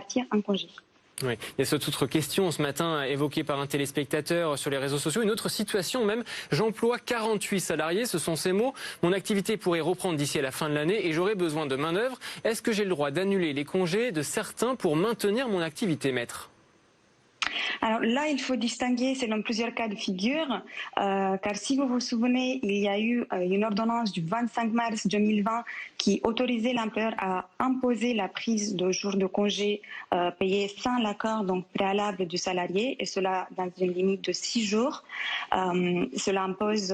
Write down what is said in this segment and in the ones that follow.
partir en congé. Oui. Il y a cette autre question ce matin évoquée par un téléspectateur sur les réseaux sociaux. Une autre situation même, j'emploie 48 salariés, ce sont ces mots. Mon activité pourrait reprendre d'ici à la fin de l'année et j'aurai besoin de main-d'œuvre. Est-ce que j'ai le droit d'annuler les congés de certains pour maintenir mon activité, maître ? Alors là, il faut distinguer selon plusieurs cas de figure, car si vous vous souvenez, il y a eu une ordonnance du 25 mars 2020 qui autorisait l'employeur à imposer la prise de jours de congé payés sans l'accord donc préalable du salarié, et cela dans une limite de 6 jours. Cela impose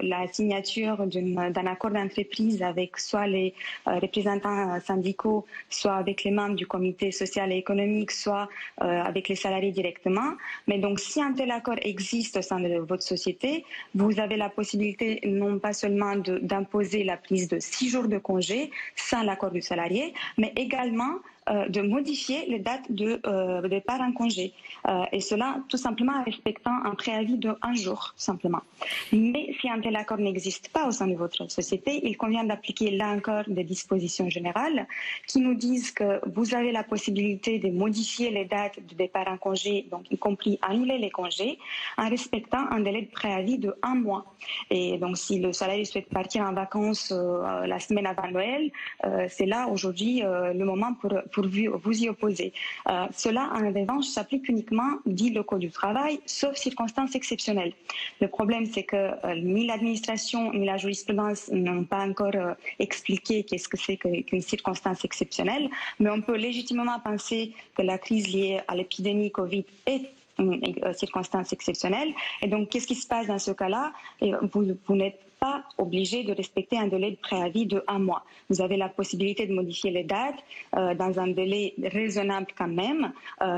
la signature d'un accord d'entreprise avec soit les représentants syndicaux, soit avec les membres du comité social et économique, soit avec les salariés directement. Mais donc, si un tel accord existe au sein de votre société, vous avez la possibilité non pas seulement d'imposer la prise de 6 jours de congé sans l'accord du salarié, mais également de modifier les dates de départ en congé. Et cela tout simplement en respectant un préavis de 1 jour, simplement. Mais si un tel accord n'existe pas au sein de votre société, il convient d'appliquer là encore des dispositions générales qui nous disent que vous avez la possibilité de modifier les dates de départ en congé, donc y compris annuler les congés, en respectant un délai de préavis de 1 mois. Et donc si le salarié souhaite partir en vacances la semaine avant Noël, c'est là aujourd'hui le moment pour vous y opposer. Cela, en revanche, s'applique uniquement, dit le Code du travail, sauf circonstances exceptionnelles. Le problème, c'est que ni l'administration ni la jurisprudence n'ont pas encore expliqué qu'est-ce que c'est qu'une circonstance exceptionnelle, mais on peut légitimement penser que la crise liée à l'épidémie Covid est une circonstance exceptionnelle. Et donc, qu'est-ce qui se passe dans ce cas-là? Vous n'êtes pas obligé de respecter un délai de préavis de 1 mois. Vous avez la possibilité de modifier les dates dans un délai raisonnable quand même.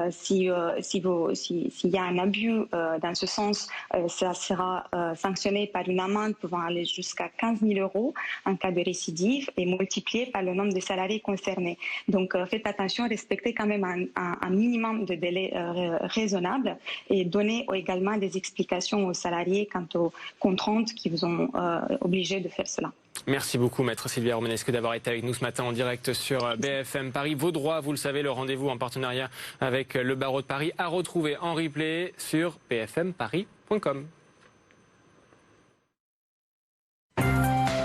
S'il y a un abus dans ce sens, ça sera sanctionné par une amende pouvant aller jusqu'à 15 000 € en cas de récidive et multiplié par le nombre de salariés concernés. Donc faites attention, respectez quand même un minimum de délai raisonnable et donnez également des explications aux salariés quant aux contraintes qui vous ont obligé de faire cela. Merci beaucoup, maître Sylvia Romanescu, d'avoir été avec nous ce matin en direct sur BFM Paris. Vos droits, vous le savez, le rendez-vous en partenariat avec le barreau de Paris à retrouver en replay sur bfmparis.com.